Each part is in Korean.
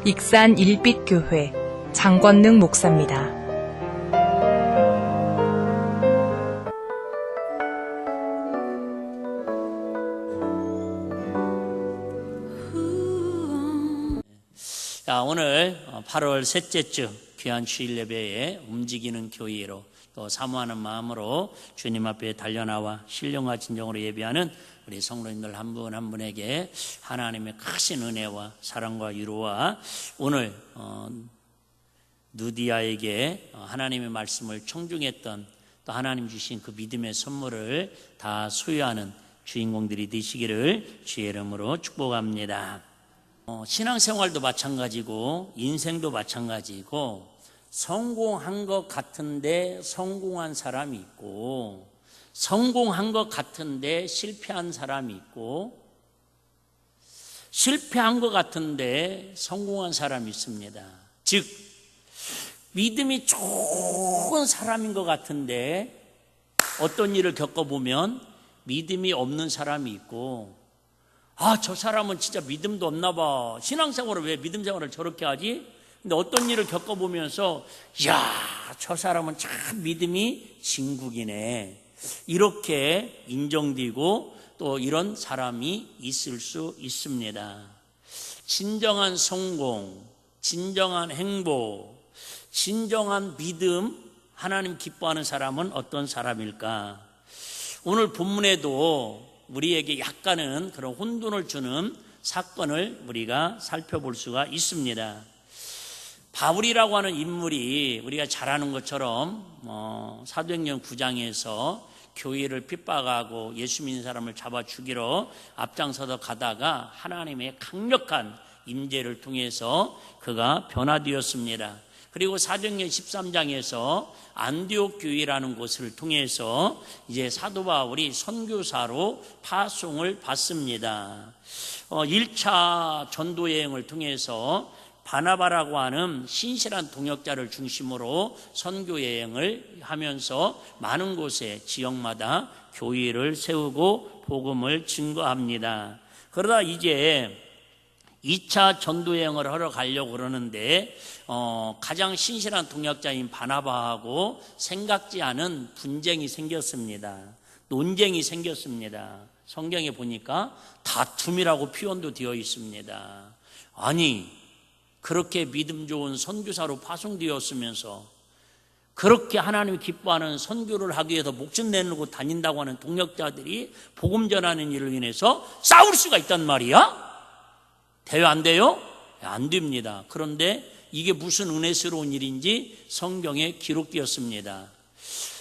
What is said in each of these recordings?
익산 일빛교회 장권능 목사입니다. 자, 오늘 8월 셋째 주 귀한 주일 예배에 움직이는 교회로 또 사모하는 마음으로 주님 앞에 달려나와 신령과 진정으로 예배하는 우리 성도님들 한 분 한 분에게 하나님의 크신 은혜와 사랑과 위로와 오늘 누디아에게 하나님의 말씀을 청중했던 또 하나님 주신 그 믿음의 선물을 다 소유하는 주인공들이 되시기를 주의 이름으로 축복합니다. 신앙생활도 마찬가지고 인생도 마찬가지고 성공한 것 같은데 성공한 사람이 있고 성공한 것 같은데 실패한 사람이 있고 실패한 것 같은데 성공한 사람이 있습니다. 즉 믿음이 좋은 사람인 것 같은데 어떤 일을 겪어보면 믿음이 없는 사람이 있고 저 사람은 진짜 믿음도 없나 봐. 신앙생활을 왜 믿음 생활을 저렇게 하지? 근데 어떤 일을 겪어보면서 저 사람은 참 믿음이 진국이네. 이렇게 인정되고 또 이런 사람이 있을 수 있습니다. 진정한 성공, 진정한 행복, 진정한 믿음, 하나님 기뻐하는 사람은 어떤 사람일까? 오늘 본문에도 우리에게 약간은 그런 혼돈을 주는 사건을 우리가 살펴볼 수가 있습니다. 바울이라고 하는 인물이 우리가 잘 아는 것처럼 사도행전 9장에서 교회를 핍박하고 예수 믿는 사람을 잡아 죽이러 앞장서서 가다가 하나님의 강력한 임재를 통해서 그가 변화되었습니다. 그리고 사도행전 13장에서 안디옥 교회라는 곳을 통해서 이제 사도 바울이 선교사로 파송을 받습니다. 1차 전도 여행을 통해서 바나바라고 하는 신실한 동역자를 중심으로 선교 여행을 하면서 많은 곳에 지역마다 교회를 세우고 복음을 증거합니다. 그러다 이제 2차 전도여행을 하러 가려고 그러는데 가장 신실한 동역자인 바나바하고 생각지 않은 분쟁이 생겼습니다. 논쟁이 생겼습니다. 성경에 보니까 다툼이라고 표현도 되어 있습니다. 아니 그렇게 믿음 좋은 선교사로 파송되었으면서 그렇게 하나님이 기뻐하는 선교를 하기 위해서 목숨 내놓고 다닌다고 하는 동역자들이 복음 전하는 일을 인해서 싸울 수가 있단 말이야? 돼요 안 돼요? 안 됩니다. 그런데 이게 무슨 은혜스러운 일인지 성경에 기록되었습니다.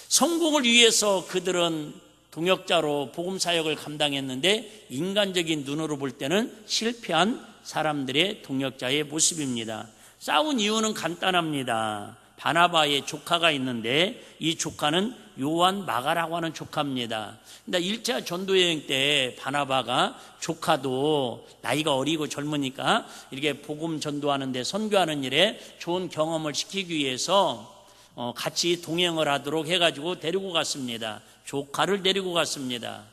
성공을 위해서 그들은 동역자로 복음 사역을 감당했는데 인간적인 눈으로 볼 때는 실패한 사람들의 동역자의 모습입니다. 싸운 이유는 간단합니다. 바나바의 조카가 있는데 이 조카는 요한 마가라고 하는 조카입니다. 근데 1차 전도여행 때 바나바가 조카도 나이가 어리고 젊으니까 이렇게 복음 전도하는데 선교하는 일에 좋은 경험을 시키기 위해서 같이 동행을 하도록 해가지고 데리고 갔습니다. 조카를 데리고 갔습니다.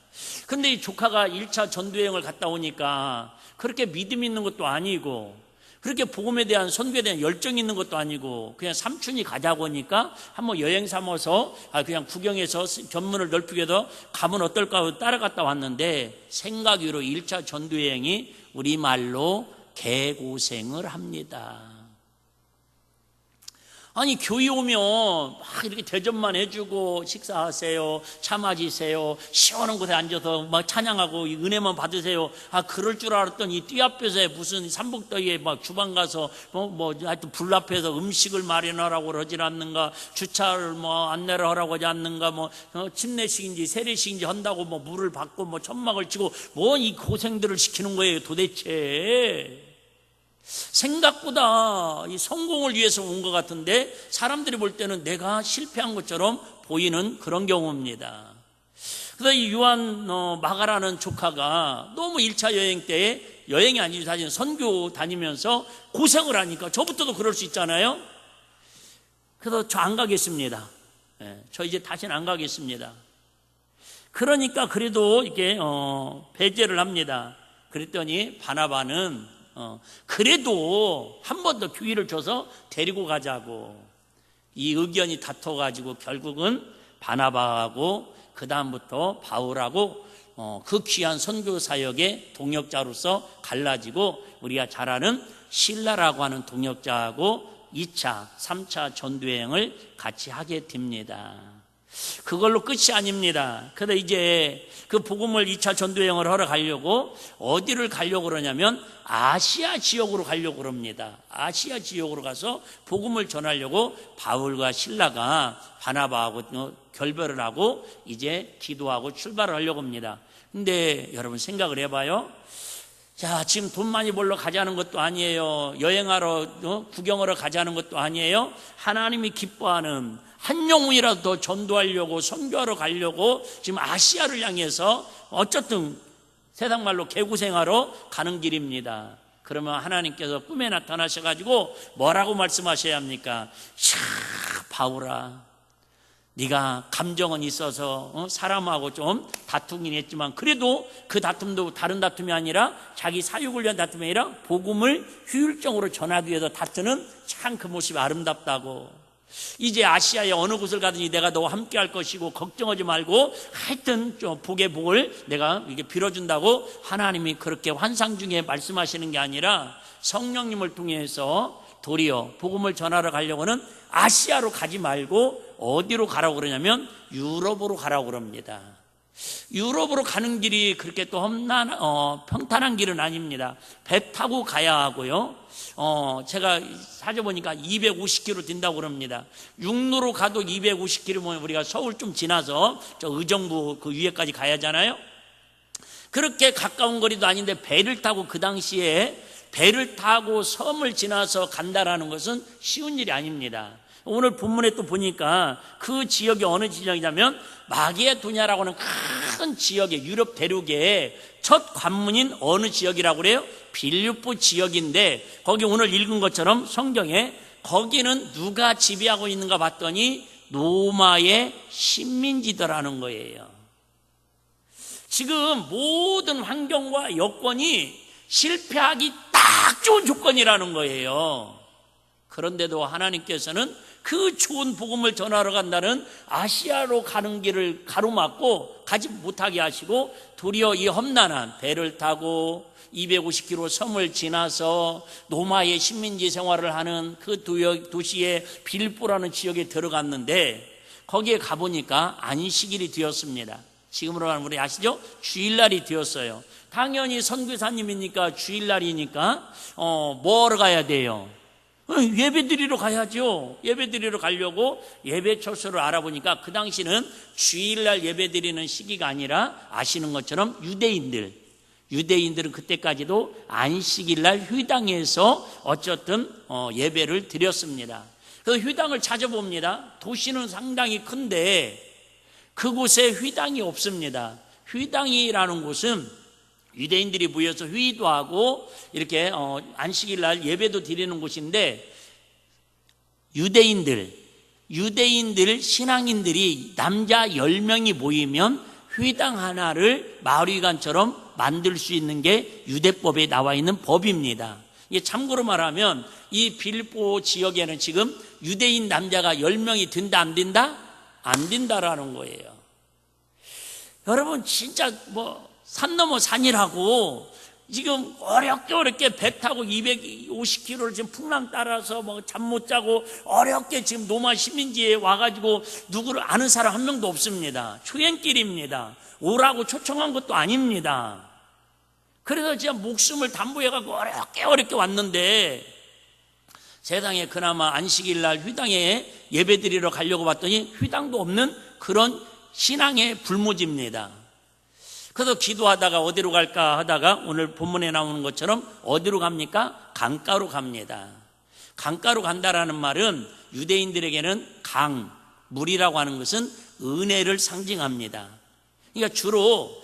근데 이 조카가 1차 전도여행을 갔다 오니까 그렇게 믿음 있는 것도 아니고 그렇게 복음에 대한 선교에 대한 열정이 있는 것도 아니고 그냥 삼촌이 가자고 하니까 한번 여행 삼아서 그냥 구경해서 견문을 넓히게 해서 가면 어떨까 하고 따라갔다 왔는데 생각으로 1차 전도여행이 우리말로 개고생을 합니다. 아니 교회 오면 막 이렇게 대접만 해주고 식사하세요, 차 마시세요, 시원한 곳에 앉아서 막 찬양하고 은혜만 받으세요. 그럴 줄 알았더니 띠 앞에서 무슨 삼복더위에 막 주방 가서 하여튼 불 앞에서 음식을 마련하라고 그러질 않는가, 주차를 안내를 하라고 하지 않는가, 침례식인지 세례식인지 한다고 물을 받고 천막을 치고 이 고생들을 시키는 거예요 도대체. 생각보다 이 성공을 위해서 온 것 같은데 사람들이 볼 때는 내가 실패한 것처럼 보이는 그런 경우입니다. 그래서 이 요한 마가라는 조카가 너무 1차 여행 때에 여행이 아니지 사실 선교 다니면서 고생을 하니까 저부터도 그럴 수 있잖아요. 그래서 저 안 가겠습니다. 저 이제 다시는 안 가겠습니다. 그러니까 그래도 이렇게 배제를 합니다. 그랬더니 바나바는 그래도 한 번 더 기회를 줘서 데리고 가자고. 이 의견이 다퉈가지고 결국은 바나바하고 그 다음부터 바울하고 그 귀한 선교 사역의 동역자로서 갈라지고 우리가 잘 아는 실라라고 하는 동역자하고 2차, 3차 전도여행을 같이 하게 됩니다. 그걸로 끝이 아닙니다. 그런데 이제 그 복음을 2차 전도여행을 하러 가려고 어디를 가려고 그러냐면 아시아 지역으로 가려고 그럽니다. 아시아 지역으로 가서 복음을 전하려고 바울과 실라가 바나바하고 결별을 하고 이제 기도하고 출발을 하려고 합니다. 근데 여러분 생각을 해봐요. 자, 지금 돈 많이 벌러 가자는 것도 아니에요. 여행하러 구경하러 가자는 것도 아니에요. 하나님이 기뻐하는 한 영혼이라도 더 전도하려고 선교하러 가려고 지금 아시아를 향해서 어쨌든 세상 말로 개구생하러 가는 길입니다. 그러면 하나님께서 꿈에 나타나셔가지고 뭐라고 말씀하셔야 합니까? 바울아, 네가 감정은 있어서 사람하고 좀 다투긴 했지만 그래도 그 다툼도 다른 다툼이 아니라 자기 사육을 위한 다툼이 아니라 복음을 효율적으로 전하기 위해서 다투는 참 그 모습이 아름답다고. 이제 아시아의 어느 곳을 가든지 내가 너와 함께 할 것이고 걱정하지 말고 하여튼 좀 복의 복을 내가 이게 빌어준다고 하나님이 그렇게 환상 중에 말씀하시는 게 아니라 성령님을 통해서 도리어 복음을 전하러 가려고는 아시아로 가지 말고 어디로 가라고 그러냐면 유럽으로 가라고 그럽니다. 유럽으로 가는 길이 그렇게 또 평탄한 길은 아닙니다. 배 타고 가야 하고요. 제가 찾아보니까 250km 뛴다고 그럽니다. 육로로 가도 250km면 우리가 서울 좀 지나서 저 의정부 그 위에까지 가야 하잖아요. 그렇게 가까운 거리도 아닌데 배를 타고 그 당시에 배를 타고 섬을 지나서 간다라는 것은 쉬운 일이 아닙니다. 오늘 본문에 또 보니까 그 지역이 어느 지역이냐면 마게도냐라고 하는 큰 지역의 유럽 대륙의 첫 관문인 어느 지역이라고 그래요? 빌립보 지역인데 거기 오늘 읽은 것처럼 성경에 거기는 누가 지배하고 있는가 봤더니 로마의 식민지더라는 거예요. 지금 모든 환경과 여건이 실패하기 딱 좋은 조건이라는 거예요. 그런데도 하나님께서는 그 좋은 복음을 전하러 간다는 아시아로 가는 길을 가로막고 가지 못하게 하시고 도리어 이 험난한 배를 타고 250km 섬을 지나서 로마의 식민지 생활을 하는 그 도시의 빌립보라는 지역에 들어갔는데 거기에 가보니까 안식일이 되었습니다. 지금으로 하면 우리 아시죠? 주일날이 되었어요. 당연히 선교사님이니까 주일날이니까 뭐하러 가야 돼요? 예배 드리러 가야죠. 예배 드리러 가려고 예배 처소를 알아보니까 그 당시는 주일날 예배 드리는 시기가 아니라 아시는 것처럼 유대인들은 그때까지도 안식일날 회당에서 어쨌든 예배를 드렸습니다. 그래서 회당을 찾아봅니다. 도시는 상당히 큰데 그곳에 회당이 없습니다. 회당이라는 곳은 유대인들이 모여서 회의도 하고 이렇게 안식일날 예배도 드리는 곳인데 유대인들 신앙인들이 남자 10명이 모이면 회당 하나를 마을회관처럼 만들 수 있는 게 유대법에 나와 있는 법입니다. 이게 참고로 말하면 이 빌립보 지역에는 지금 유대인 남자가 10명이 든다 안 든다? 안 된다라는 거예요. 여러분 진짜 산 넘어 산이라고 지금 어렵게 배 타고 250km를 지금 풍랑 따라서 잠 못 자고 어렵게 지금 노마 식민지에 와가지고 누구를 아는 사람 한 명도 없습니다. 초행길입니다. 오라고 초청한 것도 아닙니다. 그래서 진짜 목숨을 담보해가지고 어렵게 왔는데 세상에 그나마 안식일날 회당에 예배드리러 가려고 봤더니 회당도 없는 그런 신앙의 불모지입니다. 그래서 기도하다가 어디로 갈까 하다가 오늘 본문에 나오는 것처럼 어디로 갑니까? 강가로 갑니다. 강가로 간다라는 말은 유대인들에게는 물이라고 하는 것은 은혜를 상징합니다. 그러니까 주로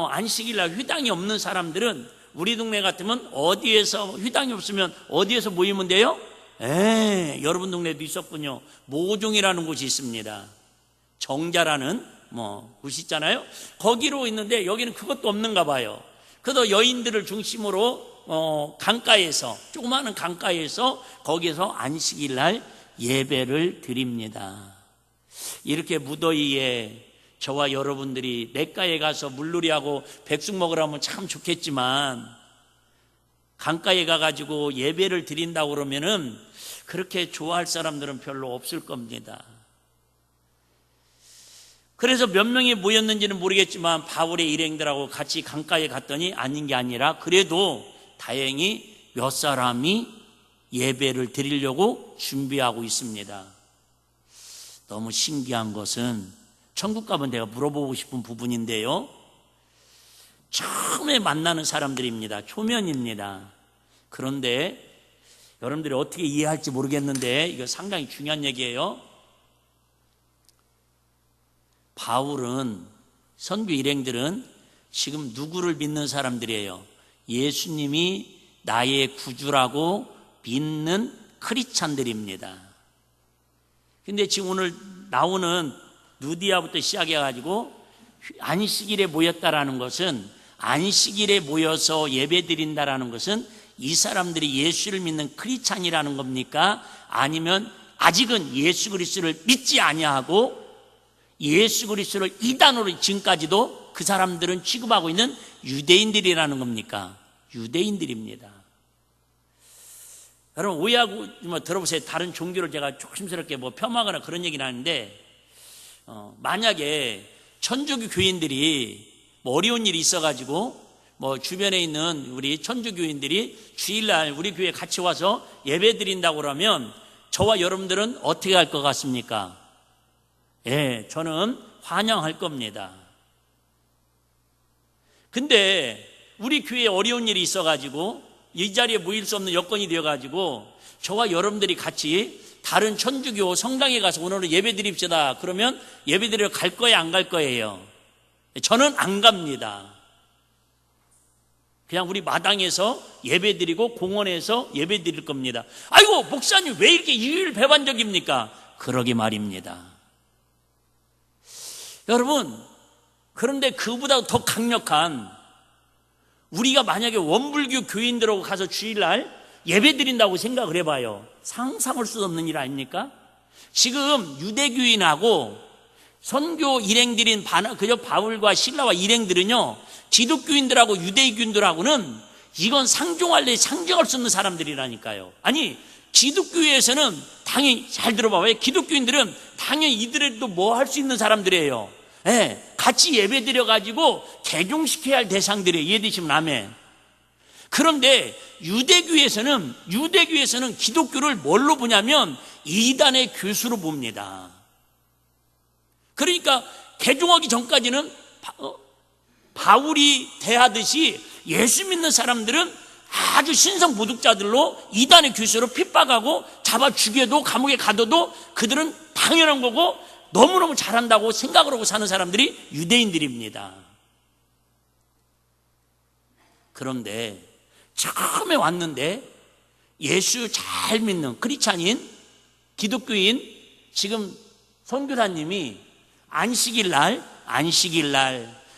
안식일날 회당이 없는 사람들은 우리 동네 같으면 어디에서 회당이 없으면 어디에서 모이면 돼요? 여러분 동네도 있었군요. 모종이라는 곳이 있습니다. 정자라는 곳이 있잖아요. 거기로 있는데 여기는 그것도 없는가 봐요. 그래서 여인들을 중심으로 강가에서, 조그마한 강가에서 거기서 안식일 날 예배를 드립니다. 이렇게 무더위에 저와 여러분들이 냇가에 가서 물놀이하고 백숙 먹으라면 참 좋겠지만, 강가에 가가지고 예배를 드린다고 그러면은 그렇게 좋아할 사람들은 별로 없을 겁니다. 그래서 몇 명이 모였는지는 모르겠지만 바울의 일행들하고 같이 강가에 갔더니 아닌 게 아니라 그래도 다행히 몇 사람이 예배를 드리려고 준비하고 있습니다. 너무 신기한 것은, 천국 가면 내가 물어보고 싶은 부분인데요, 처음에 만나는 사람들입니다. 초면입니다. 그런데 여러분들이 어떻게 이해할지 모르겠는데 이거 상당히 중요한 얘기예요. 바울은, 선교 일행들은 지금 누구를 믿는 사람들이에요? 예수님이 나의 구주라고 믿는 크리스찬들입니다. 근데 지금 오늘 나오는 누디아부터 시작해가지고 안식일에 모였다라는 것은, 안식일에 모여서 예배 드린다라는 것은 이 사람들이 예수를 믿는 크리스찬이라는 겁니까? 아니면 아직은 예수 그리스도를 믿지 아니하고 예수 그리스도를 이단으로 지금까지도 그 사람들은 취급하고 있는 유대인들이라는 겁니까? 유대인들입니다. 여러분 오해하고 들어보세요. 다른 종교를 제가 조심스럽게 폄하하거나 그런 얘기는 하는데, 만약에 천주교 교인들이 어려운 일이 있어가지고 주변에 있는 우리 천주교인들이 주일날 우리 교회에 같이 와서 예배 드린다고 그러면 저와 여러분들은 어떻게 할 것 같습니까? 예, 저는 환영할 겁니다. 근데 우리 교회에 어려운 일이 있어가지고 이 자리에 모일 수 없는 여건이 되어가지고 저와 여러분들이 같이 다른 천주교 성당에 가서 오늘은 예배 드립시다 그러면 예배 드리러 갈 거예요, 안 갈 거예요? 저는 안 갑니다. 그냥 우리 마당에서 예배 드리고 공원에서 예배 드릴 겁니다. 아이고 목사님 왜 이렇게 유일배반적입니까? 그러게 말입니다. 여러분, 그런데 그보다 더 강력한, 우리가 만약에 원불교 교인들하고 가서 주일날 예배 드린다고 생각을 해봐요. 상상할 수 없는 일 아닙니까? 지금 유대교인하고 선교 일행들인 그저 바울과 실라와 일행들은요, 기독교인들하고 유대교인들하고는 이건 상종할 수 없는 사람들이라니까요. 아니, 기독교에서는 당연히, 잘 들어봐요. 기독교인들은 당연히 이들에도 뭐 할 수 있는 사람들이에요. 예, 같이 예배 드려가지고 개종시켜야 할 대상들이에요. 이해되시면 아멘. 그런데 유대교에서는 기독교를 뭘로 보냐면 이단의 교수로 봅니다. 그러니까 개종하기 전까지는 바울이 대하듯이 예수 믿는 사람들은 아주 신성 모독자들로 이단의 교수로 핍박하고 잡아 죽여도 감옥에 가둬도 그들은 당연한 거고 너무너무 잘한다고 생각을 하고 사는 사람들이 유대인들입니다. 그런데 처음에 왔는데 예수 잘 믿는 크리스찬인 기독교인 지금 선교사님이 안식일날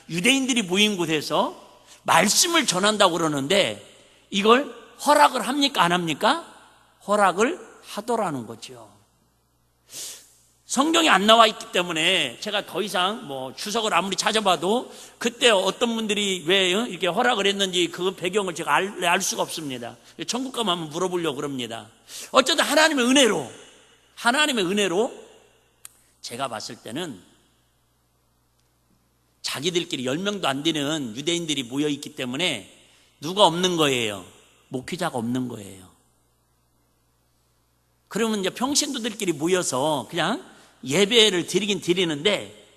유대인들이 모인 곳에서 말씀을 전한다고 그러는데 이걸 허락을 합니까? 안 합니까? 허락을 하더라는 거죠. 성경에 안 나와 있기 때문에 제가 더 이상 주석을 아무리 찾아봐도 그때 어떤 분들이 왜 이렇게 허락을 했는지 그 배경을 제가 알 수가 없습니다. 천국 가면 한번 물어보려고 그럽니다. 어쨌든 하나님의 은혜로 제가 봤을 때는 자기들끼리 10명도 안 되는 유대인들이 모여있기 때문에 누가 없는 거예요? 목회자가 없는 거예요. 그러면 이제 평신도들끼리 모여서 그냥 예배를 드리긴 드리는데,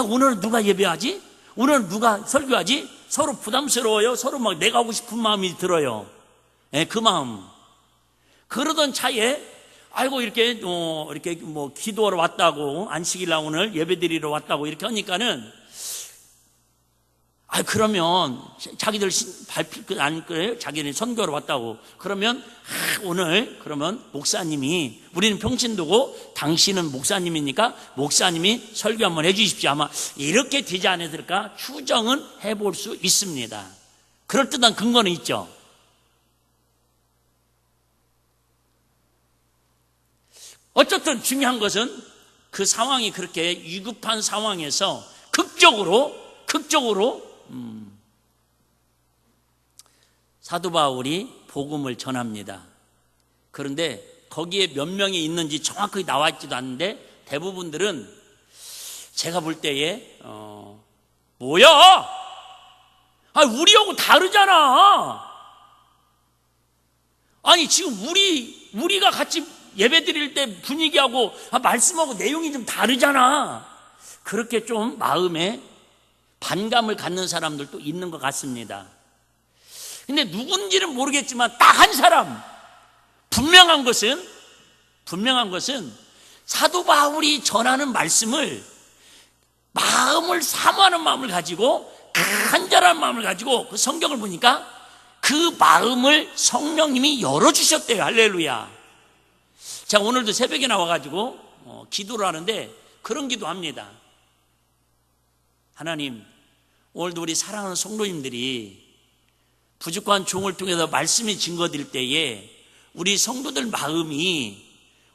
오늘은 누가 예배하지? 오늘은 누가 설교하지? 서로 부담스러워요. 서로 막 내가 하고 싶은 마음이 들어요. 그 마음. 그러던 차에 이렇게 기도하러 왔다고, 안식일날 오늘 예배 드리러 왔다고 이렇게 하니까는 그러면 자기들 안 그래요? 자기는 선교하러 왔다고. 그러면 오늘 그러면 목사님이, 우리는 평신도고 당신은 목사님이니까 목사님이 설교 한번 해주십시오. 아마 이렇게 되지 않았을까 추정은 해볼 수 있습니다. 그럴듯한 근거는 있죠. 어쨌든 중요한 것은 그 상황이 그렇게 위급한 상황에서 극적으로 사도 바울이 복음을 전합니다. 그런데 거기에 몇 명이 있는지 정확하게 나와 있지도 않는데 대부분들은 제가 볼 때에 뭐야? 우리하고 다르잖아. 아니 지금 우리가 같이 예배 드릴 때 분위기하고 말씀하고 내용이 좀 다르잖아. 그렇게 좀 마음에 반감을 갖는 사람들도 있는 것 같습니다. 근데 누군지는 모르겠지만 딱 한 사람 분명한 것은 사도 바울이 전하는 말씀을 마음을 사모하는 마음을 가지고 간절한 마음을 가지고 그 성경을 보니까 그 마음을 성령님이 열어주셨대요. 할렐루야. 제가 오늘도 새벽에 나와가지고 기도를 하는데 그런 기도합니다. 하나님, 오늘도 우리 사랑하는 성도님들이 부족한 종을 통해서 말씀이 증거될 때에 우리 성도들 마음이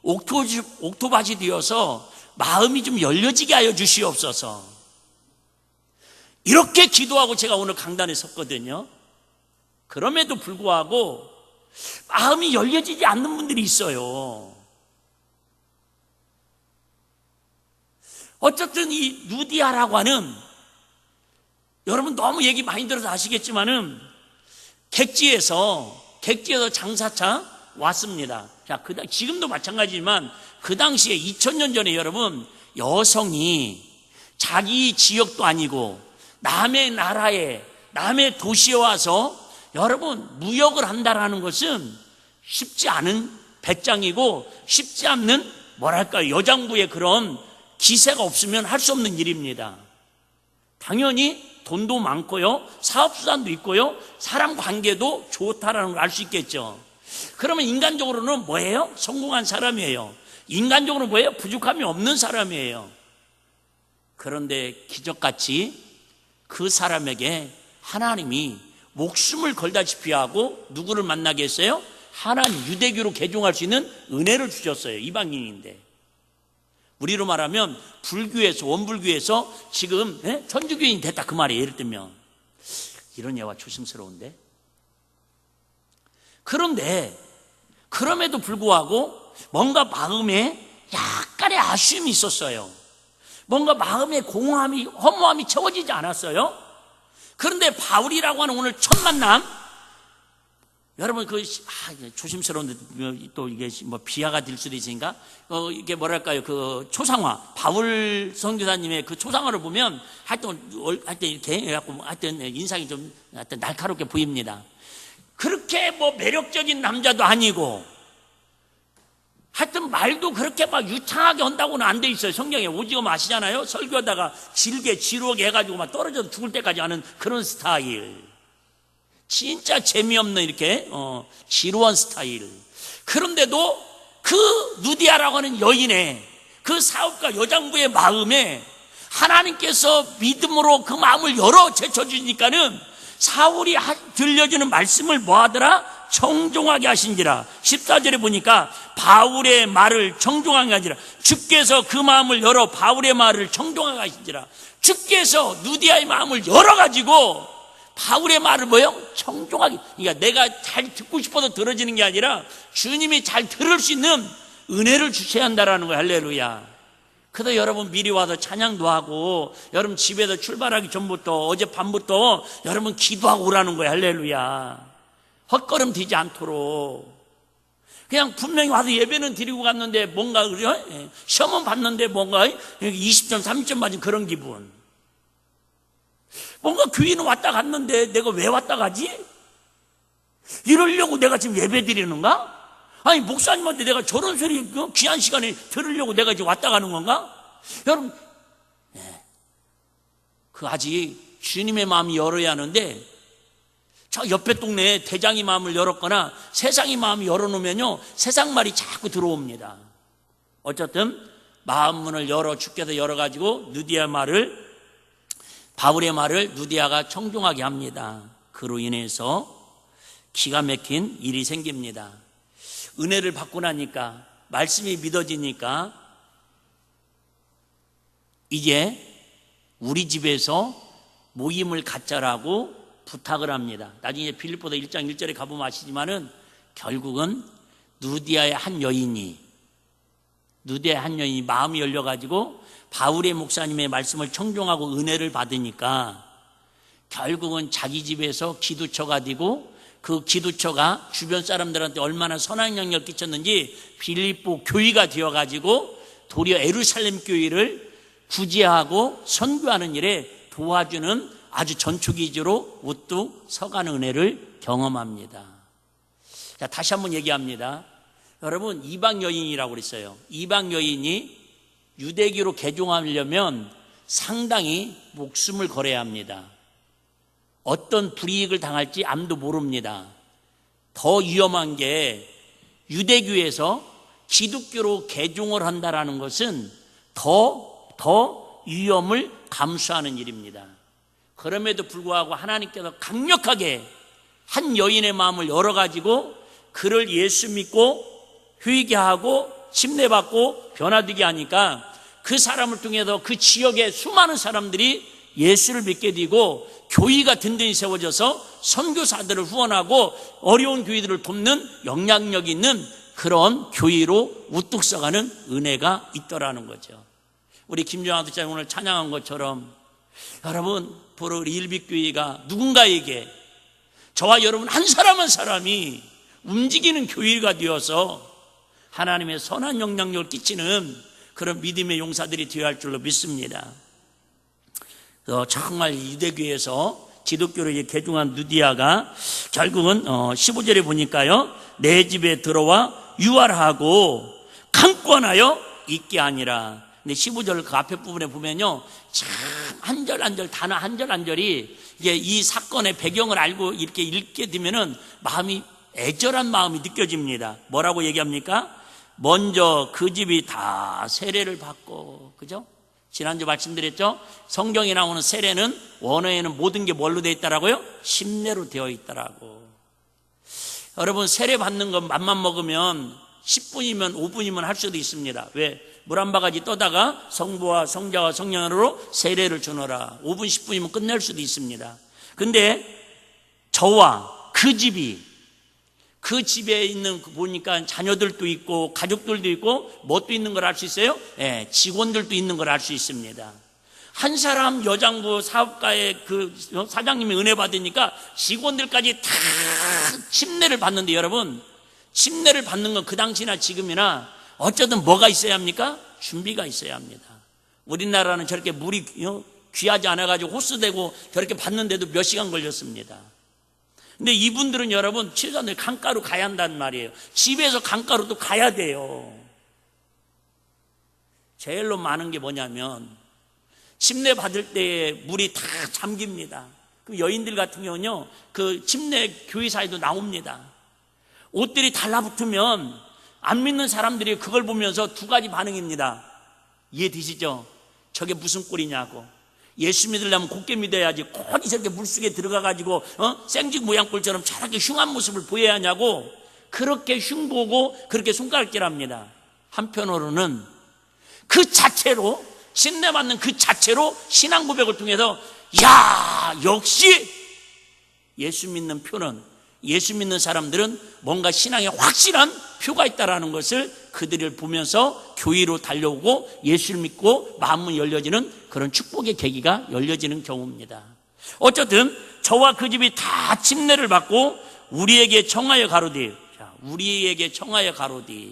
옥토밭이 되어서 마음이 좀 열려지게 하여 주시옵소서. 이렇게 기도하고 제가 오늘 강단에 섰거든요. 그럼에도 불구하고 마음이 열려지지 않는 분들이 있어요. 어쨌든 이 누디아라고 하는, 여러분 너무 얘기 많이 들어서 아시겠지만은 객지에서 장사차 왔습니다. 자, 지금도 마찬가지지만 그 당시에 2000년 전에 여러분 여성이 자기 지역도 아니고 남의 나라에 남의 도시에 와서 여러분 무역을 한다라는 것은 쉽지 않은 배짱이고 쉽지 않는 여장부의 그런 기세가 없으면 할 수 없는 일입니다. 당연히 돈도 많고요, 사업수단도 있고요, 사람 관계도 좋다라는 걸 알 수 있겠죠. 그러면 인간적으로는 뭐예요? 성공한 사람이에요. 인간적으로는 뭐예요? 부족함이 없는 사람이에요. 그런데 기적같이 그 사람에게 하나님이 목숨을 걸다시피 하고 누구를 만나게 했어요? 하나님, 유대교로 개종할 수 있는 은혜를 주셨어요. 이방인인데. 우리로 말하면 불교에서, 원불교에서 지금 천주교인이 됐다 그 말이에요. 예를 들면 이런 예와 조심스러운데, 그런데 그럼에도 불구하고 뭔가 마음에 약간의 아쉬움이 있었어요. 뭔가 마음의 공허함이, 허무함이 채워지지 않았어요. 그런데 바울이라고 하는 오늘 첫 만남, 여러분 조심스러운데 또 이게 비하가 될 수도 있으니까 이게 그 초상화, 바울 선교사님의 그 초상화를 보면 하여튼 이렇게 해갖고 하여튼 인상이 좀 하여튼 날카롭게 보입니다. 그렇게 매력적인 남자도 아니고 하여튼 말도 그렇게 유창하게 한다고는 안 돼 있어요. 성경에 오지금 아시잖아요. 설교하다가 지루하게 해가지고 떨어져서 죽을 때까지 하는 그런 스타일. 진짜 재미없는 이렇게 지루한 스타일. 그런데도 그 누디아라고 하는 여인의 그 사업가 여장부의 마음에 하나님께서 믿음으로 그 마음을 열어 제쳐주니까는 사울이 들려주는 말씀을 뭐하더라? 청종하게 하신지라. 14절에 보니까 바울의 말을 청종하게 하시니라. 주께서 그 마음을 열어 바울의 말을 청종하게 하신지라. 주께서 누디아의 마음을 열어가지고 바울의 말을 청종하게. 그러니까 내가 잘 듣고 싶어서 들어지는 게 아니라 주님이 잘 들을 수 있는 은혜를 주셔야 한다라는 거예요. 할렐루야. 그래서 여러분 미리 와서 찬양도 하고, 여러분 집에서 출발하기 전부터 어젯밤부터 여러분 기도하고 오라는 거예요. 할렐루야. 헛걸음 되지 않도록. 그냥 분명히 와서 예배는 드리고 갔는데 뭔가 시험은 봤는데 뭔가 20점 30점 맞은 그런 기분. 뭔가 교회는 왔다 갔는데 내가 왜 왔다 가지? 이러려고 내가 지금 예배 드리는가? 아니 목사님한테 내가 저런 소리 귀한 시간에 들으려고 내가 지금 왔다 가는 건가? 여러분, 아직 주님의 마음이 열어야 하는데, 저 옆에 동네에 대장이 마음을 열었거나 세상이 마음이 열어놓으면요 세상 말이 자꾸 들어옵니다. 어쨌든 마음 문을 열어 주께서 열어가지고 바울의 말을 누디아가 청종하게 합니다. 그로 인해서 기가 막힌 일이 생깁니다. 은혜를 받고 나니까 말씀이 믿어지니까 이제 우리 집에서 모임을 갖자라고 부탁을 합니다. 나중에 빌립보서 1장 1절에 가보면 아시지만은 결국은 누디아의 한 여인이 마음이 열려가지고 바울의 목사님의 말씀을 청종하고 은혜를 받으니까 결국은 자기 집에서 기도처가 되고 그 기도처가 주변 사람들한테 얼마나 선한 영향을 끼쳤는지 빌립보 교회가 되어가지고 도리어 예루살렘 교회를 구제하고 선교하는 일에 도와주는 아주 전초기지로 우뚝 서가는 은혜를 경험합니다. 자, 다시 한번 얘기합니다. 여러분, 이방 여인이라고 그랬어요. 이방 여인이 유대교로 개종하려면 상당히 목숨을 걸어야 합니다. 어떤 불이익을 당할지 아무도 모릅니다. 더 위험한 게 유대교에서 기독교로 개종을 한다는 것은 더 위험을 감수하는 일입니다. 그럼에도 불구하고 하나님께서 강력하게 한 여인의 마음을 열어가지고 그를 예수 믿고 회개하고 침례받고 변화되게 하니까 그 사람을 통해서 그 지역의 수많은 사람들이 예수를 믿게 되고 교회가 든든히 세워져서 선교사들을 후원하고 어려운 교회들을 돕는 영향력 있는 그런 교회로 우뚝 서가는 은혜가 있더라는 거죠. 우리 김정환 목사님 오늘 찬양한 것처럼 여러분, 바로 우리 일빛교회가 누군가에게 저와 여러분 한 사람 한 사람이 움직이는 교회가 되어서 하나님의 선한 영향력을 끼치는 그런 믿음의 용사들이 되어야 할 줄로 믿습니다. 정말 유대교에서 기독교로 개종한 누디아가 결국은 15절에 보니까요, 내 집에 들어와 유활하고 강권하여 있게 아니라. 근데 15절 그 앞에 부분에 보면요, 참 한 절 한 절 단어 한 절 한 절이 이게 이 사건의 배경을 알고 이렇게 읽게 되면은 마음이 애절한 마음이 느껴집니다. 뭐라고 얘기합니까? 먼저 그 집이 다 세례를 받고, 그죠? 지난주 말씀드렸죠? 성경에 나오는 세례는 원어에는 모든 게 뭘로 되어 있다라고요? 심례로 되어 있다라고. 여러분, 세례 받는 건 맘만 먹으면 10분이면 5분이면 할 수도 있습니다. 왜? 물 한 바가지 떠다가 성부와 성자와 성령으로 세례를 주노라. 5분 10분이면 끝낼 수도 있습니다. 근데 저와 그 집이, 그 집에 있는 보니까 자녀들도 있고 가족들도 있고 뭣도 있는 걸 알 수 있어요? 예, 직원들도 있는 걸 알 수 있습니다. 한 사람 여장부 사업가의 그 사장님이 은혜 받으니까 직원들까지 다 침례를 받는데, 여러분, 침례를 받는 건 그 당시나 지금이나 어쩌든 뭐가 있어야 합니까? 준비가 있어야 합니다. 우리나라는 저렇게 물이 귀하지 않아가지고 호스되고 저렇게 받는데도 몇 시간 걸렸습니다. 근데 이분들은 여러분, 치료자들 강가로 가야 한다는 말이에요. 집에서 강가로도 가야 돼요. 제일로 많은 게 뭐냐면 침례 받을 때에 물이 다 잠깁니다. 그 여인들 같은 경우는요, 그 침례 교회사에도 나옵니다. 옷들이 달라붙으면 안 믿는 사람들이 그걸 보면서 두 가지 반응입니다. 이해되시죠? 저게 무슨 꼴이냐고. 예수 믿으려면 곱게 믿어야지 꼭 저렇게 물속에 들어가가지고 생쥐 모양 꼴처럼 저렇게 흉한 모습을 보여야 하냐고, 그렇게 흉보고 그렇게 손가락질합니다. 한편으로는 그 자체로, 침례받는 그 자체로 신앙 고백을 통해서 야, 역시 예수 믿는 표는, 예수 믿는 사람들은 뭔가 신앙에 확실한 표가 있다라는 것을 그들을 보면서 교회로 달려오고 예수를 믿고 마음이 열려지는 그런 축복의 계기가 열려지는 경우입니다. 어쨌든 저와 그 집이 다 침례를 받고 우리에게 청하여 가로되. 자, 우리에게 청하여 가로되.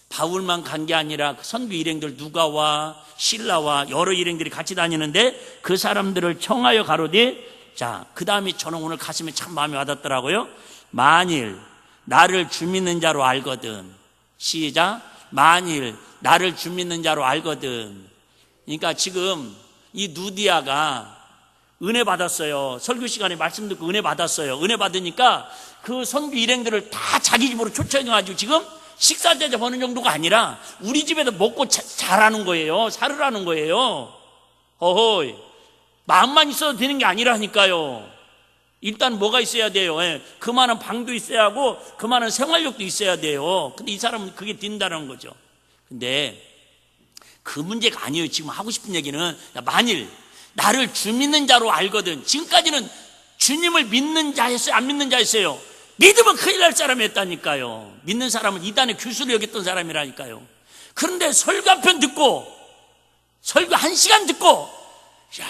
바울만 간 게 아니라 선교 일행들 누가와 실라와 여러 일행들이 같이 다니는데 그 사람들을 청하여 가로되. 자, 그 다음에 저는 오늘 가슴에 참 마음이 와닿더라고요. 만일 나를 주 믿는 자로 알거든. 시작. 만일 나를 주 믿는 자로 알거든. 그러니까 지금 이 누디아가 은혜 받았어요. 설교 시간에 말씀 듣고 은혜 받았어요. 은혜 받으니까 그 선교 일행들을 다 자기 집으로 초청해가지고 지금 식사 대접하는 정도가 아니라 우리 집에도 먹고 자라는 거예요. 살으라는 거예요. 어허이, 마음만 있어도 되는 게 아니라니까요. 일단 뭐가 있어야 돼요? 예, 그만한 방도 있어야 하고 그만한 생활력도 있어야 돼요. 근데 이 사람은 그게 뛴다는 거죠. 근데 그 문제가 아니에요. 지금 하고 싶은 얘기는, 만일 나를 주 믿는 자로 알거든. 지금까지는 주님을 믿는 자였어요? 안 믿는 자였어요? 믿으면 큰일 날 사람이었다니까요. 믿는 사람은 이단의 교수로 여겼던 사람이라니까요. 그런데 설교 한 편 듣고, 설교 1시간 듣고, 야,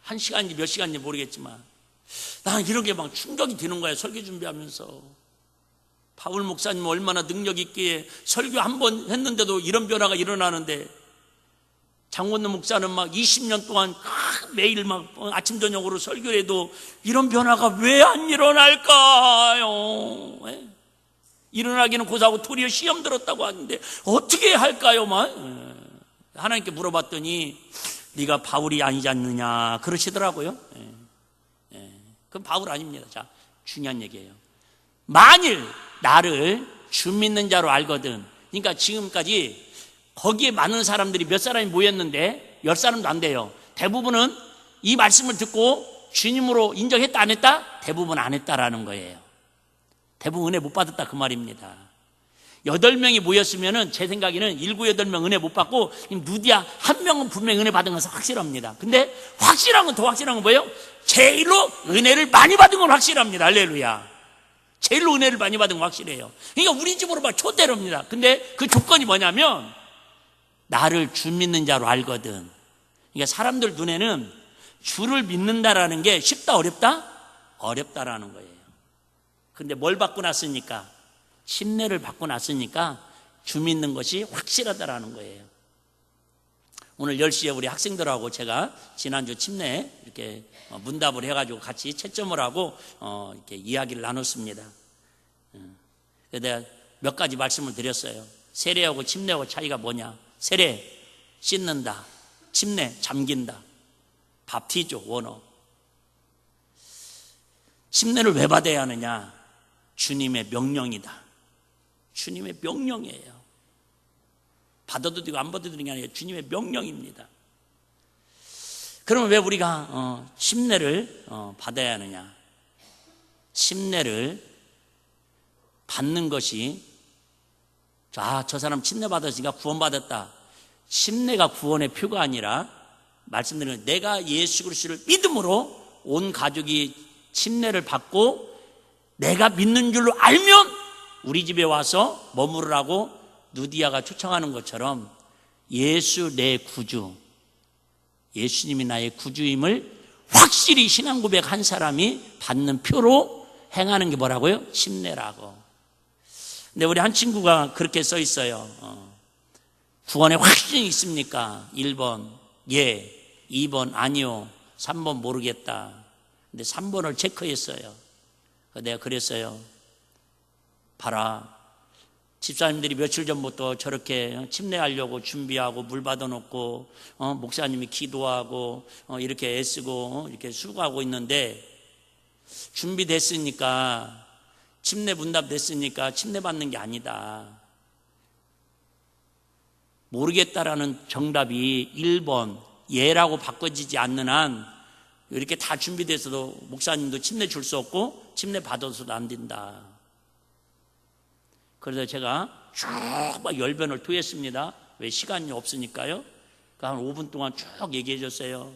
1시간인지 몇 시간인지 모르겠지만 나는 이런 게 막 충격이 드는 거야. 설교 준비하면서. 바울 목사님 얼마나 능력 있기에 설교 한 번 했는데도 이런 변화가 일어나는데, 장원능 목사는 막 20년 동안 매일 막 아침 저녁으로 설교해도 이런 변화가 왜 안 일어날까요? 예? 일어나기는 고사하고 도리어 시험 들었다고 하는데 어떻게 할까요? 막 하나님께 물어봤더니 네가 바울이 아니지 않느냐 그러시더라고요. 그건 바울 아닙니다. 자, 중요한 얘기예요. 만일 나를 주 믿는 자로 알거든. 그러니까 지금까지 거기에 많은 사람들이 몇 사람이 모였는데 10사람도 안 돼요. 대부분은 이 말씀을 듣고 주님으로 인정했다 안 했다? 대부분 안 했다라는 거예요. 대부분 은혜 못 받았다 그 말입니다. 8명이 모였으면은 제 생각에는 7, 8명 은혜 못 받고 누디야 한 명은 분명히 은혜 받은 것은 확실합니다. 근데 확실한 건 더 확실한 건 뭐예요? 제일로 은혜를 많이 받은 건 확실합니다. 할렐루야. 제일로 은혜를 많이 받은 건 확실해요. 그러니까 우리 집으로 막 초대랍니다. 근데 그 조건이 뭐냐면 나를 주 믿는 자로 알거든. 그러니까 사람들 눈에는 주를 믿는다라는 게 쉽다 어렵다? 어렵다라는 거예요. 근데 뭘 받고 났으니까? 침례를 받고 났으니까 주 믿는 것이 확실하다라는 거예요. 오늘 10시에 우리 학생들하고 제가 지난주 침례 이렇게 문답을 해가지고 같이 채점을 하고 이렇게 이야기를 나눴습니다. 내가 몇 가지 말씀을 드렸어요. 세례하고 침례하고 차이가 뭐냐? 세례 씻는다, 침례 잠긴다, 밥티죠 원어. 침례를 왜 받아야 하느냐? 주님의 명령이다. 주님의 명령이에요. 받아도 되고 안 받아도 되는 게 아니라 주님의 명령입니다. 그러면 왜 우리가 침례를 받아야 하느냐? 침례를 받는 것이 저 사람 침례 받았으니까 구원받았다. 침례가 구원의 표가 아니라 말씀드리면 내가 예수 그리스도를 믿음으로 온 가족이 침례를 받고 내가 믿는 줄로 알면 우리 집에 와서 머무르라고 누디아가 초청하는 것처럼 예수 내 구주, 예수님이 나의 구주임을 확실히 신앙 고백한 사람이 받는 표로 행하는 게 뭐라고요? 침례라고. 근데 우리 한 친구가 그렇게 써 있어요. 구원에 확신이 있습니까? 1번 예, 2번 아니요, 3번 모르겠다. 근데 3번을 체크했어요. 내가 그랬어요. 봐라, 집사님들이 며칠 전부터 저렇게 침례하려고 준비하고 물 받아놓고 목사님이 기도하고 이렇게 애쓰고 이렇게 수고하고 있는데 준비됐으니까 침례 문답 됐으니까 침례 받는 게 아니다. 모르겠다라는 정답이 1번 예라고 바꿔지지 않는 한 이렇게 다 준비돼서도 목사님도 침례 줄 수 없고 침례 받아서도 안 된다. 그래서 제가 쭉 막 열변을 토했습니다. 왜 시간이 없으니까요. 그러니까 한 5분 동안 쭉 얘기해 줬어요.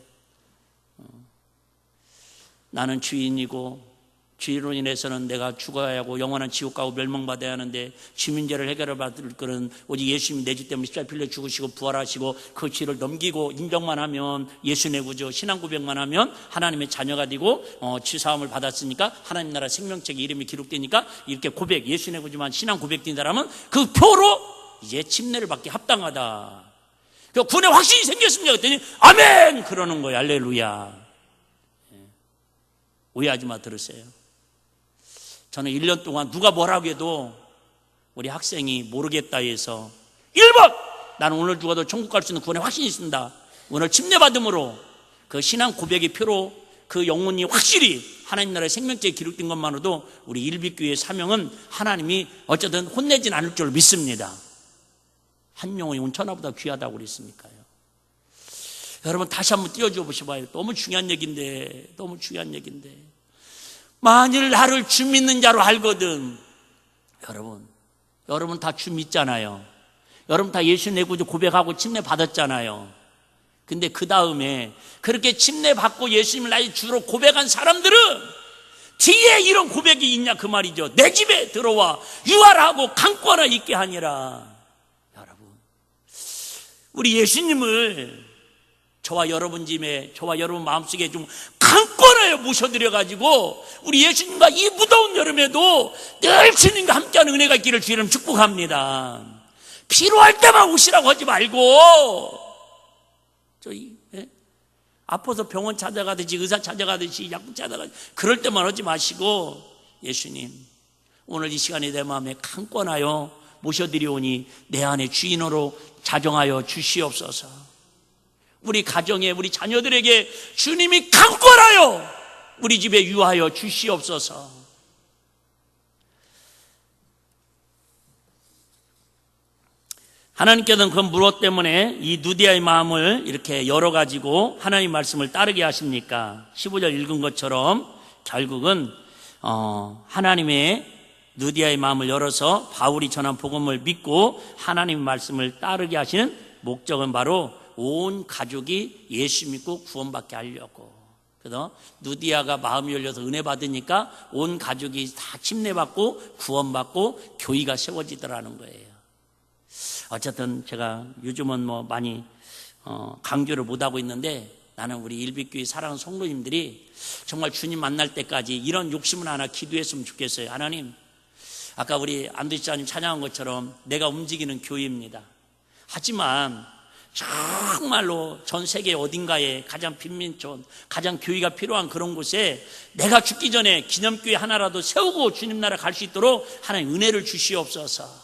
나는 주인이고 주인으로 인해서는 내가 죽어야 하고 영원한 지옥 가고 멸망받아야 하는데 주민죄를 해결을 받을 거는 오직 예수님이 내 죄 때문에 십자가에 빌려 죽으시고 부활하시고 그 죄를 넘기고 인정만 하면 예수 내 구주 신앙 고백만 하면 하나님의 자녀가 되고 죄사함을 받았으니까 하나님 나라 생명책에 이름이 기록되니까 이렇게 고백 예수 내 구주만 신앙 고백된 사람은 그 표로 이제 침례를 받기 합당하다. 그 구원의 확신이 생겼습니다. 그랬더니 아멘 그러는 거예요. 할렐루야. 오해하지 마 들으세요. 저는 1년 동안 누가 뭐라고 해도 우리 학생이 모르겠다 해서 1번 나는 오늘 죽어도 천국 갈 수 있는 구원의 확신이 있습니다. 오늘 침례받음으로 그 신앙 고백의 표로 그 영혼이 확실히 하나님 나라의 생명책에 기록된 것만으로도 우리 일비교회의 사명은 하나님이 어쨌든 혼내진 않을 줄 믿습니다. 한 영혼이 온 천하보다 귀하다고 그랬으니까요. 여러분 다시 한번 띄워줘 보셔봐요. 너무 중요한 얘기인데 만일 나를 주 믿는 자로 알거든. 여러분 다 주 믿잖아요. 여러분 다 예수 내 구주 고백하고 침례 받았잖아요. 근데 그 다음에 그렇게 침례 받고 예수님을 나의 주로 고백한 사람들은 뒤에 이런 고백이 있냐 그 말이죠. 내 집에 들어와 유하라고 강권하 있게 하니라. 여러분, 우리 예수님을 저와 여러분 집에, 저와 여러분 마음속에 좀 강권하여 모셔드려가지고 우리 예수님과 이 무더운 여름에도 늘 주님과 함께하는 은혜가 있기를 주님 축복합니다. 필요할 때만 오시라고 하지 말고 아파서 병원 찾아가듯이 의사 찾아가듯이 약국 찾아가듯이 그럴 때만 하지 마시고 예수님 오늘 이 시간에 내 마음에 강권하여 모셔드리오니 내 안에 주인으로 자정하여 주시옵소서. 우리 가정에 우리 자녀들에게 주님이 강권하여 우리 집에 유하여 주시옵소서. 하나님께서는 그 무엇 때문에 이 누디아의 마음을 이렇게 열어가지고 하나님 말씀을 따르게 하십니까? 15절 읽은 것처럼 결국은 하나님의 누디아의 마음을 열어서 바울이 전한 복음을 믿고 하나님 말씀을 따르게 하시는 목적은 바로 온 가족이 예수 믿고 구원받게 하려고. 그래서 누디아가 마음이 열려서 은혜 받으니까 온 가족이 다 침례받고 구원받고 교회가 세워지더라는 거예요. 어쨌든 제가 요즘은 많이 강조를 못하고 있는데 나는 우리 일빛교회 사랑하는 성도님들이 정말 주님 만날 때까지 이런 욕심을 하나 기도했으면 좋겠어요. 하나님, 아까 우리 안두시자님 찬양한 것처럼 내가 움직이는 교회입니다. 하지만 정말로 전 세계 어딘가에 가장 빈민촌, 가장 교회가 필요한 그런 곳에 내가 죽기 전에 기념교회 하나라도 세우고 주님 나라 갈 수 있도록 하나님 은혜를 주시옵소서.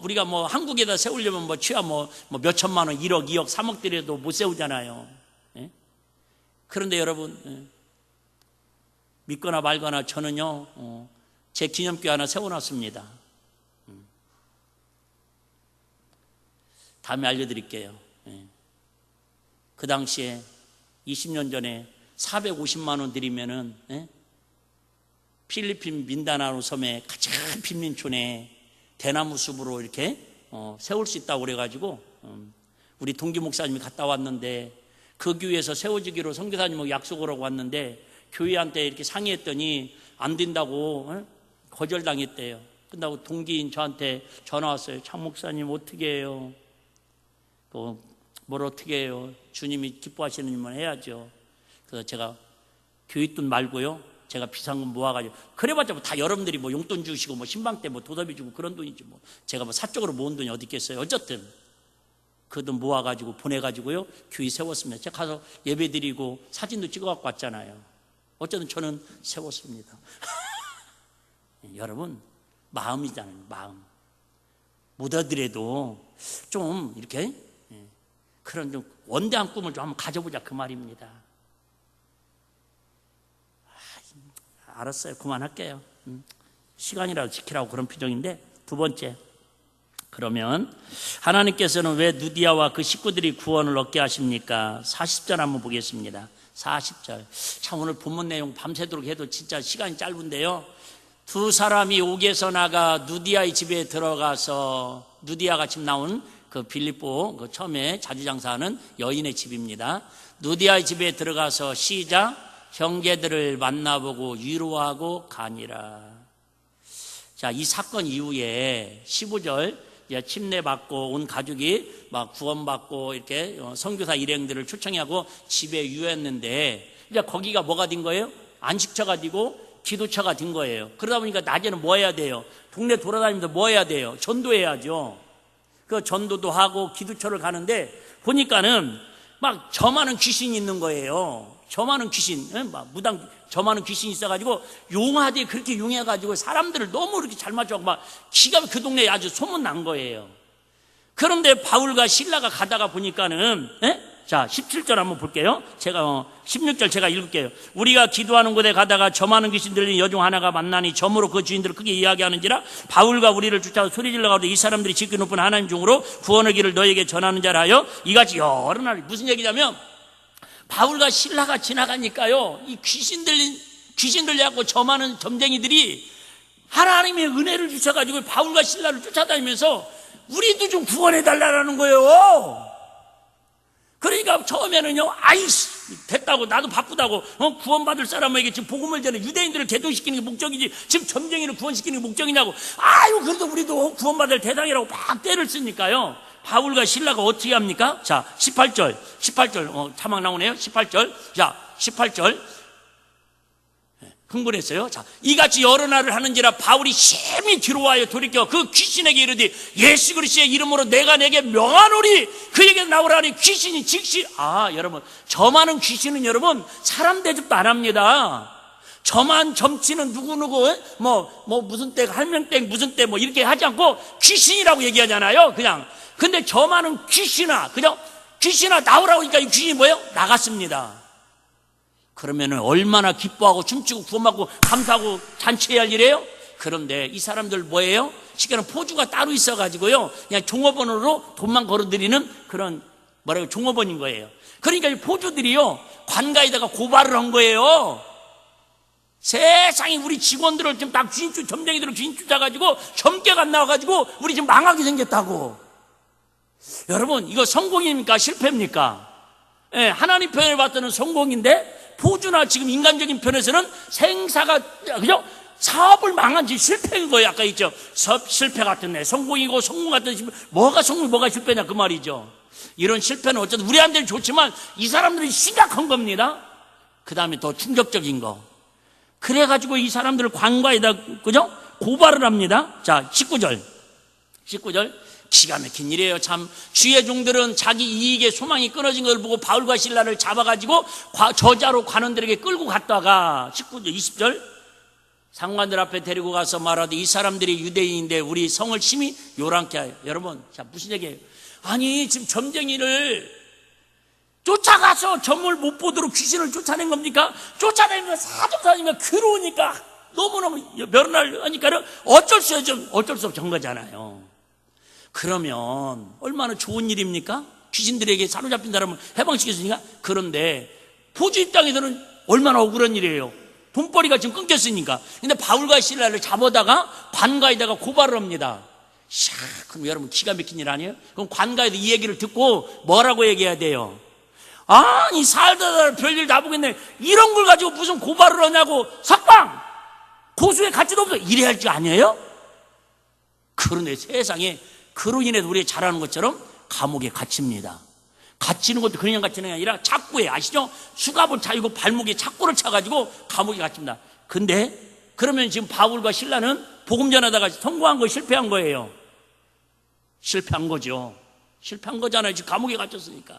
우리가 한국에다 세우려면 최하 몇 천만 원, 1억, 2억, 3억 들여도 못 세우잖아요. 그런데 여러분, 믿거나 말거나 저는요, 제 기념교회 하나 세워놨습니다. 다음에 알려드릴게요. 그 당시에 20년 전에 450만 원 드리면은 필리핀 민다나오 섬의 가장 빈민촌에 대나무 숲으로 이렇게 세울 수 있다고 그래가지고 우리 동기 목사님이 갔다 왔는데 그 교회에서 세워지기로 선교사님하고 약속을 하고 왔는데 교회한테 이렇게 상의했더니 안 된다고 거절당했대요. 끝나고 동기인 저한테 전화 왔어요. 장 목사님 어떻게 해요? 뭘 어떻게 해요? 주님이 기뻐하시는 일만 해야죠. 그래서 제가 교회 돈 말고요, 제가 비상금 모아가지고, 그래봤자 다 여러분들이 용돈 주시고 신방 때 도답이 주고 그런 돈이지 제가 사적으로 모은 돈이 어디 있겠어요. 어쨌든 그 돈 모아가지고 보내가지고요 교회 세웠습니다. 제가 가서 예배 드리고 사진도 찍어갖고 왔잖아요. 어쨌든 저는 세웠습니다. 여러분, 마음이잖아요. 마음 못 얻으래도 좀 이렇게 그런 좀 원대한 꿈을 좀 한번 가져보자 그 말입니다. 알았어요. 그만할게요. 시간이라도 지키라고 그런 표정인데, 두 번째, 그러면 하나님께서는 왜 누디아와 그 식구들이 구원을 얻게 하십니까? 40절 한번 보겠습니다. 40절. 참 오늘 본문 내용 밤새도록 해도 진짜 시간이 짧은데요, 두 사람이 옥에서 나가 누디아의 집에 들어가서, 누디아가 지금 나온 그 빌립보 그 처음에 자주장사하는 여인의 집입니다. 누디아의 집에 들어가서 시작, 형제들을 만나보고 위로하고 가니라. 자, 이 사건 이후에 15절 침례받고 온 가족이 막 구원받고 이렇게 선교사 일행들을 초청하고 집에 유했는데, 이제 거기가 뭐가 된 거예요? 안식처가 되고 기도처가 된 거예요. 그러다 보니까 낮에는 뭐 해야 돼요? 동네 돌아다니면서 뭐 해야 돼요? 전도해야죠. 그 전도도 하고 기도처를 가는데 보니까는 막 저만한 귀신이 있는 거예요. 저만한 귀신, 무당 저만한 귀신이 있어가지고 용하되 그렇게 용해가지고 사람들을 너무 이렇게 잘 맞춰서 막 기가 그 동네에 아주 소문난 거예요. 그런데 바울과 실라가 가다가 보니까는, 자 17절 한번 볼게요. 제가 16절 제가 읽을게요. 우리가 기도하는 곳에 가다가 저만한 귀신 들린 여중 하나가 만나니 점으로 그 주인들을 크게 이야기하는지라 바울과 우리를 쫓아서 소리질러 가로되 이 사람들이 지극히 높은 하나님 중으로 구원의 길을 너에게 전하는 자라 하여 이같이 여러 날. 무슨 얘기냐면 바울과 실라가 지나가니까요, 이 귀신 들려갖고 저 많은 점쟁이들이 하나님의 은혜를 주셔가지고 바울과 실라를 쫓아다니면서 우리도 좀 구원해달라는 거예요. 그러니까 처음에는요, 아이씨, 됐다고, 나도 바쁘다고, 구원받을 사람에게 지금 복음을 전해 유대인들을 개도시키는 게 목적이지, 지금 점쟁이를 구원시키는 게 목적이냐고, 아유, 그래도 우리도 구원받을 대상이라고 막 때를 쓰니까요, 바울과 실라가 어떻게 합니까? 자, 18절, 자막 나오네요. 18절. 자, 18절. 흥분했어요. 자, 이같이 여러 날을 하는지라 바울이 심히 뒤로와여 돌이켜 그 귀신에게 이르되 예수 그리스도의 이름으로 내가 내게 명하노니 그에게 나오라니 귀신이 즉시, 여러분, 저 많은 귀신은 여러분 사람 대접도 안 합니다. 저만 점치는 누구누구 무슨 때 할명땡 무슨 때 이렇게 하지 않고 귀신이라고 얘기하잖아요. 그냥. 근데 저 많은 귀신아, 그죠? 귀신아 나오라고 하니까 이 귀신이 뭐예요? 나갔습니다. 그러면은 얼마나 기뻐하고 춤추고 구원받고 감사하고 잔치해야 할 일이에요? 그런데 이 사람들 뭐예요? 시계는 포주가 따로 있어가지고요, 그냥 종업원으로 돈만 걸어들이는 그런 종업원인 거예요. 그러니까 이 포주들이요, 관가에다가 고발을 한 거예요. 세상에 우리 직원들을 지금 다 점쟁이들을 귀신 쫓아가지고 점괘가 안 나와가지고 우리 지금 망하게 생겼다고. 여러분, 이거 성공입니까? 실패입니까? 예, 하나님 편에 봤더니 성공인데 포주나 지금 인간적인 편에서는 생사가, 그죠? 사업을 망한 지 실패인 거예요. 아까 있죠? 실패 같은 애, 성공이고 성공 같은 애, 뭐가 성공, 뭐가 실패냐 그 말이죠. 이런 실패는 어쨌든 우리한테는 좋지만 이 사람들이 심각한 겁니다. 그 다음에 더 충격적인 거. 그래가지고 이 사람들을 관과에다, 그죠? 고발을 합니다. 자, 19절. 기가 막힌 일이에요. 참, 주의 종들은 자기 이익에 소망이 끊어진 걸 보고 바울과 실라를 잡아가지고 저자로 관원들에게 끌고 갔다가 19절, 20절 상관들 앞에 데리고 가서 말하되 이 사람들이 유대인인데 우리 성을 심히 요란케 하여. 여러분, 자, 무슨 얘기예요? 아니, 지금 점쟁이를 쫓아가서 점을 못 보도록 귀신을 쫓아낸 겁니까? 쫓아내면 사정사니까 괴로우니까 너무너무 면을 하니까 어쩔 수 없이 한 거잖아요. 그러면 얼마나 좋은 일입니까? 귀신들에게 사로잡힌 사람을 해방시켰으니까. 그런데 포주 입장에서는 얼마나 억울한 일이에요. 돈벌이가 지금 끊겼으니까. 근데 바울과 실라를 잡아다가 관가에다가 고발을 합니다. 그럼 여러분 기가 막힌 일 아니에요? 그럼 관가에서 이 얘기를 듣고 뭐라고 얘기해야 돼요? 아니, 살다 별일 다 보겠네, 이런 걸 가지고 무슨 고발을 하냐고, 석방 고소의 가치도 없어, 이래야 할 줄 아니에요? 그런데 세상에 그로 인해서 우리가 잘 아는 것처럼 감옥에 갇힙니다. 갇히는 것도 그냥 갇히는 게 아니라 착고에, 아시죠? 수갑을 차고 발목에 착고를 차가지고 감옥에 갇힙니다. 근데 그러면 지금 바울과 실라는 복음 전하다가 성공한 거 실패한 거예요? 실패한 거죠. 실패한 거잖아요. 지금 감옥에 갇혔으니까.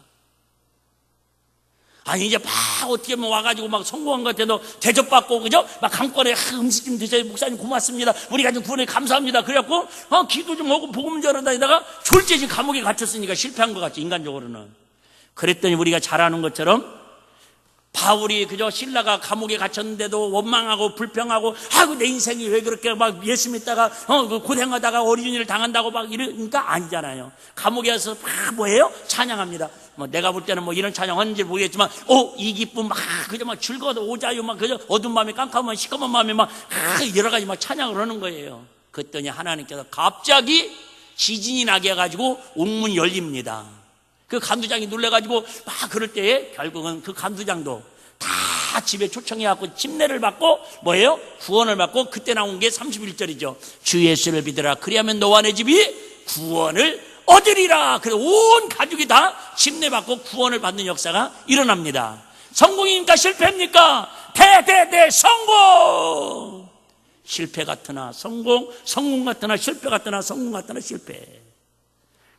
아니, 이제 막 어떻게 하면 와가지고 막 성공한 것 같아도 대접받고, 그죠? 막 강권에 음식 좀 드세요. 목사님 고맙습니다. 우리가 좀 구원에 감사합니다. 그래갖고, 기도 좀 하고 복음 전하다니다가 졸지에 지금 감옥에 갇혔으니까 실패한 것 같죠, 인간적으로는. 그랬더니 우리가 잘 아는 것처럼 바울이, 그죠? 신라가 감옥에 갇혔는데도 원망하고 불평하고, 아이고, 내 인생이 왜 그렇게 막 예수 믿다가, 고생하다가 어린이를 당한다고 막 이러니까 아니잖아요. 감옥에 와서 막 뭐예요? 찬양합니다. 내가 볼 때는 이런 찬양 하는지 모르겠지만, 이 기쁨 그저 즐거워도 오자유 그저 어두운 마음에 깜깜한 시커먼 마음에 여러 가지 찬양을 하는 거예요. 그랬더니 하나님께서 갑자기 지진이 나게 해가지고 옥문이 열립니다. 그 간두장이 놀래가지고 그럴 때에 결국은 그 간두장도 다 집에 초청해갖고 침례를 받고 뭐예요? 구원을 받고, 그때 나온 게 31절이죠. 주 예수를 믿으라. 그리하면 너와 내 집이 구원을 얻으리라. 그래서 온 가족이 다 침례 받고 구원을 받는 역사가 일어납니다. 성공입니까? 실패입니까? 성공! 실패 같으나 성공, 성공 같으나 실패 같으나 성공 같으나 실패.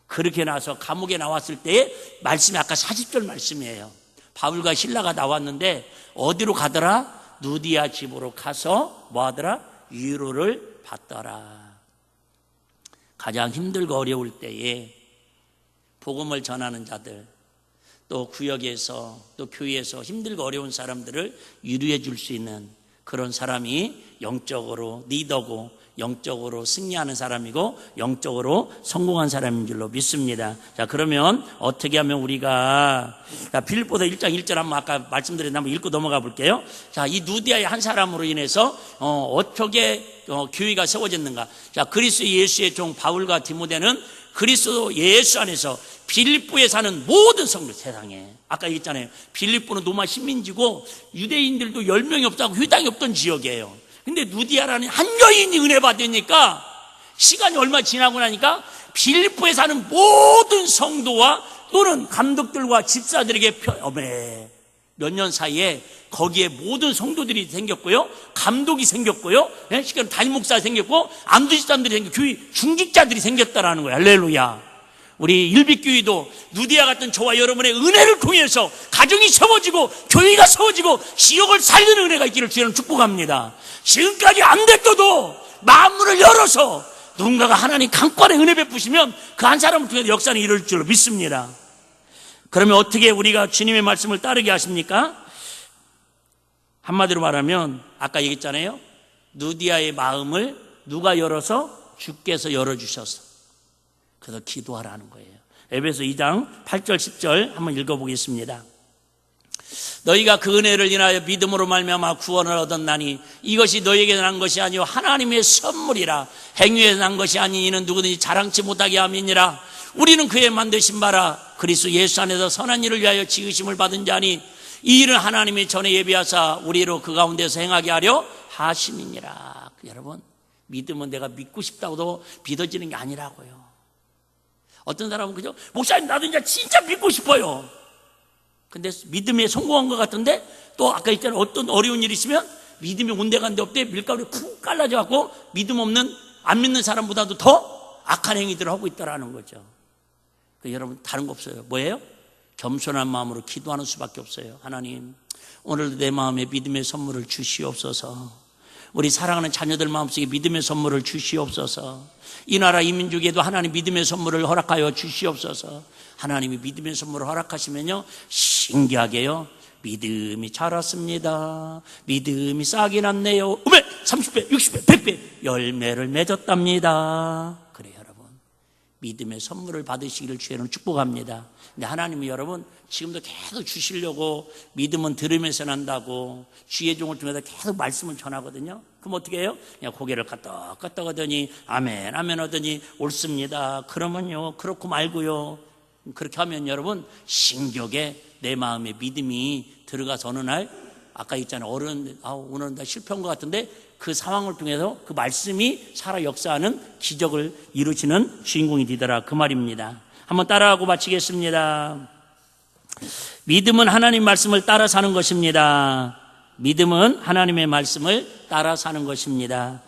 그렇게 나서 감옥에 나왔을 때의 말씀이 아까 40절 말씀이에요. 바울과 실라가 나왔는데 어디로 가더라? 누디아 집으로 가서 뭐하더라? 위로를 받더라. 가장 힘들고 어려울 때에 복음을 전하는 자들, 또 구역에서 또 교회에서 힘들고 어려운 사람들을 위로해 줄 수 있는 그런 사람이 영적으로 리더고 영적으로 승리하는 사람이고 영적으로 성공한 사람인 줄로 믿습니다. 자, 그러면 어떻게 하면 우리가, 자, 빌립보서 1장 1절 한번 아까 말씀드린 한번 읽고 넘어가 볼게요. 자, 이 누디아의 한 사람으로 인해서 어떻게 교회가 세워졌는가. 자, 그리스도 예수의 종 바울과 디모데는 그리스도 예수 안에서 빌립보에 사는 모든 성도, 세상에 아까 얘기했잖아요. 빌립보는 로마 식민지고 유대인들도 10명이 없다고 회당이 없던 지역이에요. 근데 누디아라는 한 여인이 은혜 받으니까 시간이 얼마 지나고 나니까 빌립보에 사는 모든 성도와 또는 감독들과 집사들에게 몇 년 사이에 거기에 모든 성도들이 생겼고요, 감독이 생겼고요, 시간 담임 목사가 생겼고 안두 집사님들이 생겼고 교회 중직자들이 생겼다라는 거예요. 할렐루야. 우리 일빛교회도 누디아 같은 저와 여러분의 은혜를 통해서 가정이 세워지고 교회가 세워지고 지역을 살리는 은혜가 있기를 주님은 축복합니다. 지금까지 안 됐어도 마음문을 열어서 누군가가 하나님 강권의 은혜 베푸시면 그 한 사람을 통해서 역사는 이룰 줄로 믿습니다. 그러면 어떻게 우리가 주님의 말씀을 따르게 하십니까? 한마디로 말하면 아까 얘기했잖아요. 누디아의 마음을 누가 열어서? 주께서 열어주셔서. 그래서 기도하라는 거예요. 에베소 2장 8절 10절 한번 읽어보겠습니다. 너희가 그 은혜를 인하여 믿음으로 말미암아 구원을 얻었나니 이것이 너희에게 난 것이 아니요 하나님의 선물이라. 행위에서 난 것이 아니 이는 누구든지 자랑치 못하게 함이니라. 우리는 그의 만드신 바라 그리스도 예수 안에서 선한 일을 위하여 지으심을 받은 자니 이 일은 하나님이 전에 예비하사 우리로 그 가운데서 행하게 하려 하심이니라. 여러분, 믿음은 내가 믿고 싶다고도 믿어지는 게 아니라고요. 어떤 사람은 그죠? 목사님 나도 이제 진짜 믿고 싶어요. 근데 믿음에 성공한 것 같은데 또 아까 있잖아요. 어떤 어려운 일이 있으면 믿음이 온데간데 없대 밀가루에 푹 깔라져 갖고 믿음 없는 안 믿는 사람보다도 더 악한 행위들을 하고 있다라는 거죠. 여러분 다른 거 없어요. 뭐예요? 겸손한 마음으로 기도하는 수밖에 없어요. 하나님, 오늘도 내 마음에 믿음의 선물을 주시옵소서. 우리 사랑하는 자녀들 마음속에 믿음의 선물을 주시옵소서. 이 나라 이 민족에도 하나님 믿음의 선물을 허락하여 주시옵소서. 하나님이 믿음의 선물을 허락하시면요, 신기하게요, 믿음이 자랐습니다. 믿음이 싹이 났네요. 30배, 60배, 100배 열매를 맺었답니다. 그래요, 여러분. 믿음의 선물을 받으시기를 주여는 축복합니다. 근데 하나님이 여러분 지금도 계속 주시려고, 믿음은 들으면서 난다고 주의 종을 통해서 계속 말씀을 전하거든요. 그럼 어떻게 해요? 그냥 고개를 까딱까딱 하더니 아멘 아멘 하더니 옳습니다. 그러면요, 그렇고 말고요. 그렇게 하면 여러분 신격에 내 마음에 믿음이 들어가서 어느 날 아까 있잖아요. 오늘은 다 실패한 것 같은데 그 상황을 통해서 그 말씀이 살아 역사하는 기적을 이루시는 주인공이 되더라, 그 말입니다. 한번 따라하고 마치겠습니다. 믿음은 하나님 말씀을 따라 사는 것입니다. 믿음은 하나님의 말씀을 따라 사는 것입니다.